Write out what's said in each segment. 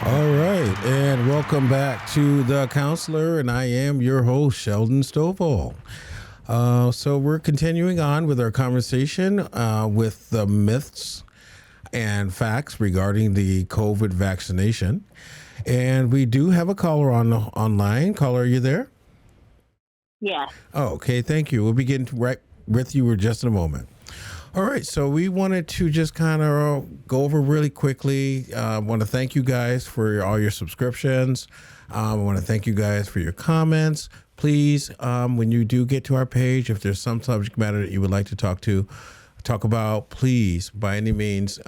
All right, and welcome back to The Counselor, and I am your host, Sheldon Stovall. So we're continuing on with our conversation with the myths and facts regarding the COVID vaccination. And we do have a caller online. Caller, are you there? Yeah. Oh, okay, thank you. We'll begin right with you in just a moment. All right, so we wanted to just kind of go over really quickly. I want to thank you guys for all your subscriptions. I want to thank you guys for your comments. Please, when you do get to our page, if there's some subject matter that you would like to talk about, please, by any means,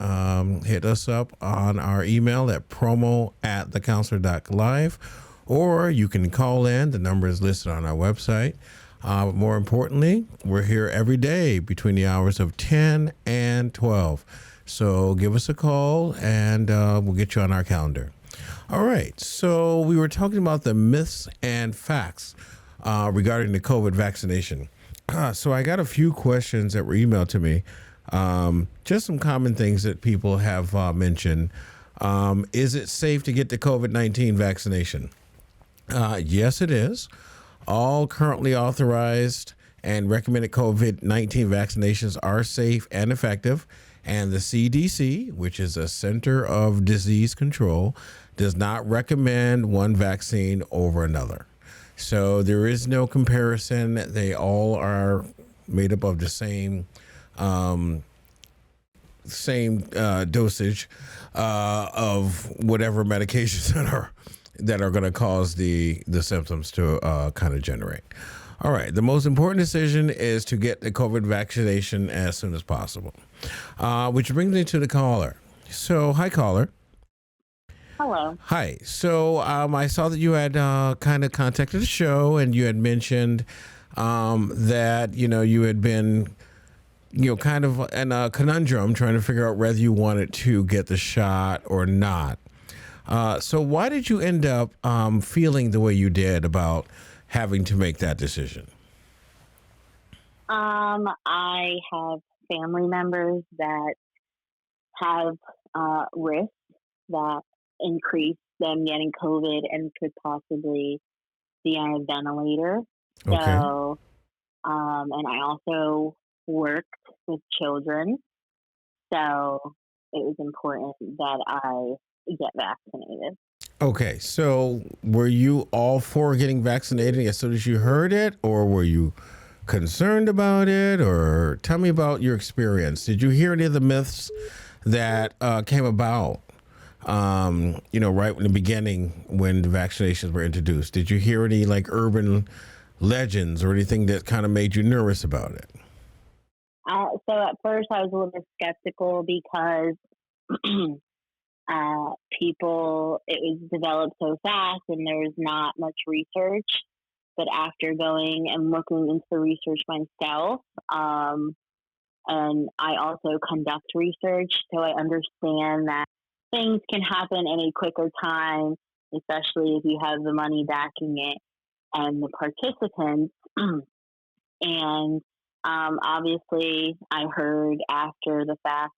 hit us up on our email at promo@thecounselor.live, or you can call in. The number is listed on our website. More importantly, we're here every day between the hours of 10 and 12. So give us a call and we'll get you on our calendar. All right. So we were talking about the myths and facts regarding the COVID vaccination. So I got a few questions that were emailed to me. Just some common things that people have mentioned. Is it safe to get the COVID-19 vaccination? Yes, it is. All currently authorized and recommended COVID-19 vaccinations are safe and effective, and the CDC, which is a Center of Disease Control, does not recommend one vaccine over another. So there is no comparison. They all are made up of the same dosage of whatever medications that are going to cause the symptoms to kind of generate. All right. The most important decision is to get the COVID vaccination as soon as possible, which brings me to the caller. So, hi, caller. Hello. Hi. So I saw that you had kind of contacted the show, and you had mentioned that, you had been, kind of in a conundrum trying to figure out whether you wanted to get the shot or not. So why did you end up feeling the way you did about having to make that decision? I have family members that have risks that increase them getting COVID and could possibly be on a ventilator. Okay. So, and I also worked with children, so it was important that I get vaccinated. Okay. So were you all for getting vaccinated as soon as you heard it, or were you concerned about it? Or tell me about your experience. Did you hear any of the myths that came about, right in the beginning when the vaccinations were introduced? Did you hear any urban legends or anything that kind of made you nervous about it? So at first I was a little bit skeptical because it was developed so fast and there was not much research. But after going and looking into the research myself, and I also conduct research, so I understand that things can happen in a quicker time, especially if you have the money backing it and the participants. And obviously, I heard after the fact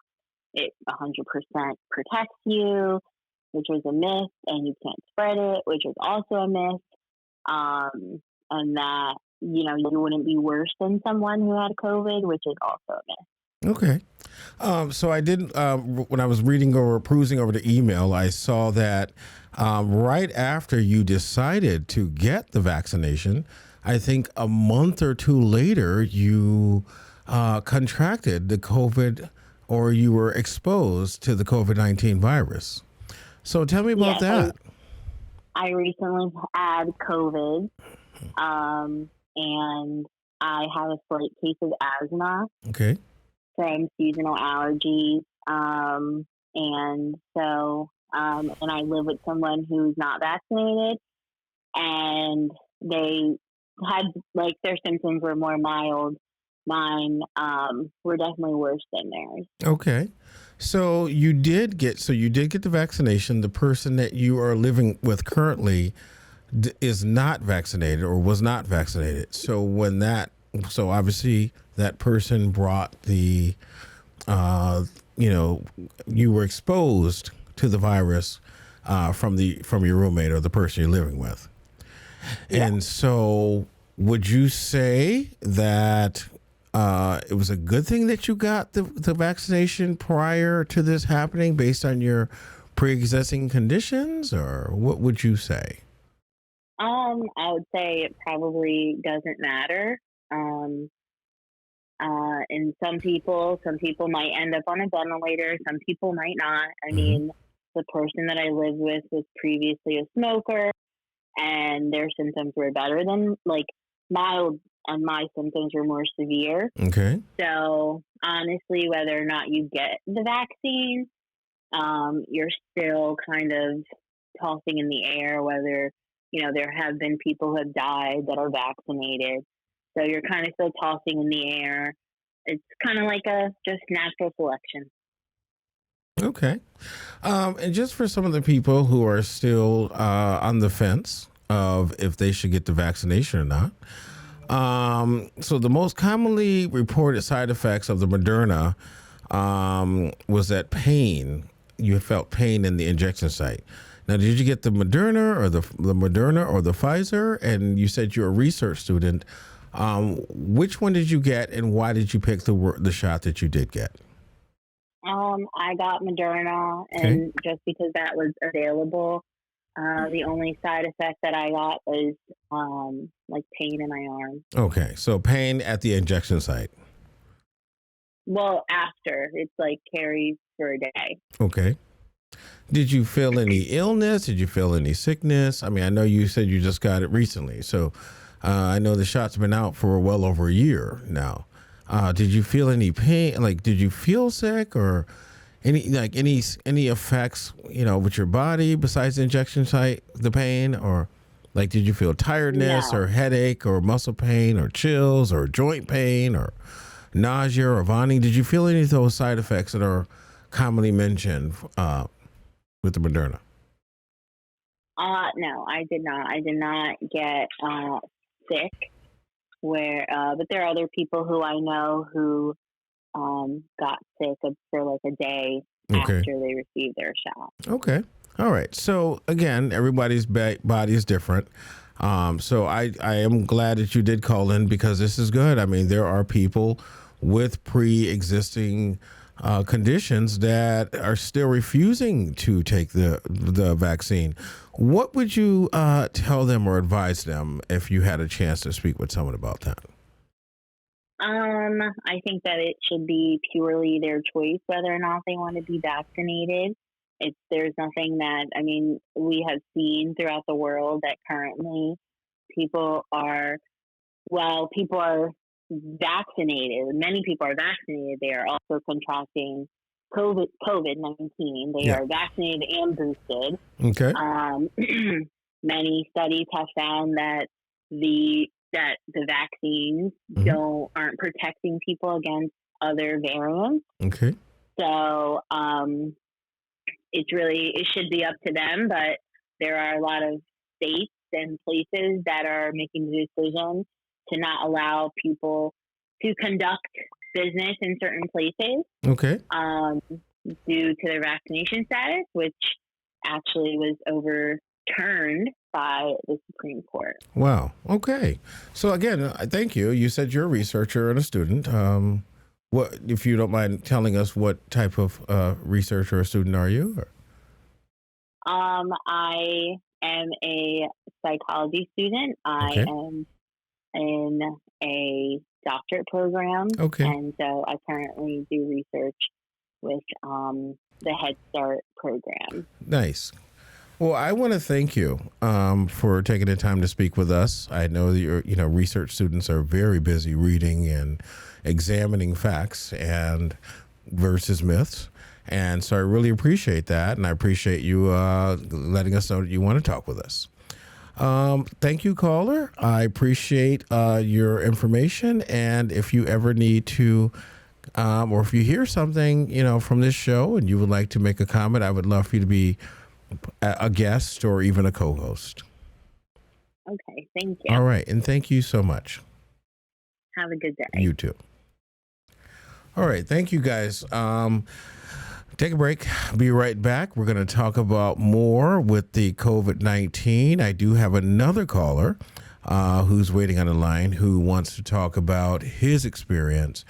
it 100% protects you, which was a myth, and you can't spread it, which was also a myth. And that, you wouldn't be worse than someone who had COVID, which is also a myth. Okay. So I did, when I was perusing over the email, I saw that right after you decided to get the vaccination, I think a month or two later, you contracted the COVID, or you were exposed to the COVID-19 virus. So tell me about that. I recently had COVID, and I have a slight case of asthma. Okay. From seasonal allergies. And I live with someone who's not vaccinated, and they had their symptoms were more mild. Mine were definitely worse than theirs. Okay. So you did get the vaccination. The person that you are living with currently is not vaccinated or was not vaccinated. So obviously that person brought the, you were exposed to the virus from your roommate or the person you're living with. Yeah. And so, would you say that it was a good thing that you got the vaccination prior to this happening based on your pre-existing conditions, or what would you say? I would say it probably doesn't matter. Um, and some people might end up on a ventilator. Some people might not. I Hmm. mean, the person that I lived with was previously a smoker, and their symptoms were better than like mild, and my symptoms were more severe. Okay. So honestly, whether or not you get the vaccine, you're still kind of tossing in the air whether, there have been people who have died that are vaccinated. So you're kind of still tossing in the air. It's kind of like a just natural selection. Okay. And just for some of the people who are still on the fence of if they should get the vaccination or not. So the most commonly reported side effects of the Moderna was that pain. You felt pain in the injection site. Now, did you get the Moderna or the Moderna or the Pfizer? And you said you're a research student. Which one did you get, and why did you pick the shot that you did get? I got Moderna, Okay. and just because that was available, the only side effect that I got was like pain in my arm. Okay. So pain at the injection site. Well, after it's like carries for a day. Okay. Did you feel any illness? Did you feel any sickness? I mean, I know you said you just got it recently, so I know the shot's been out for well over a year now. Did you feel any pain? Like, did you feel sick or any effects, with your body besides the injection site, the pain, or like, did you feel tiredness or No, headache or muscle pain or chills or joint pain or nausea or vomiting? Did you feel any of those side effects that are commonly mentioned with the Moderna? no, I did not. I did not get sick. But there are other people who I know who got sick for like a day Okay. after they received their shot. Okay. All right. So again, everybody's body is different. So I am glad that you did call in because this is good. I mean, there are people with pre-existing conditions that are still refusing to take the vaccine. What would you tell them or advise them if you had a chance to speak with someone about that? I think that it should be purely their choice whether or not they want to be vaccinated. There's nothing that, I mean, we have seen throughout the world that currently people are, well, people are vaccinated. Many people are vaccinated. They are also contracting COVID-19. They Yeah. are vaccinated and boosted. Okay. Um, many studies have found that the vaccines Hmm. aren't protecting people against other variants. Okay. So it should be up to them, but there are a lot of states and places that are making the decision to not allow people to conduct business in certain places Okay. um, due to their vaccination status, which actually was overturned by the Supreme Court. Wow. Okay. So again, thank you. You said you're a researcher and a student. What, if you don't mind telling us, what type of researcher or student are you? I am a psychology student. I Okay. am in a doctorate program, Okay. and so I currently do research with the Head Start program. Nice. Well, I want to thank you for taking the time to speak with us. I know that research students are very busy reading and examining facts and versus myths. And so I really appreciate that. And I appreciate you letting us know that you want to talk with us. Thank you, caller. I appreciate your information. And if you ever need to, or if you hear something, from this show and you would like to make a comment, I would love for you to be a guest or even a co-host. Okay, thank you. All right. And thank you so much. Have a good day. You too. All right. Thank you guys. Take a break. Be right back. We're going to talk about more with the COVID-19. I do have another caller who's waiting on the line who wants to talk about his experience.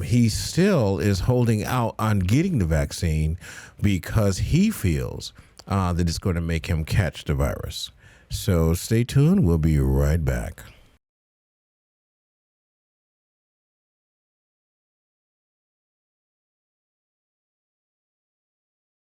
He still is holding out on getting the vaccine because he feels that it's going to make him catch the virus. So stay tuned. We'll be right back.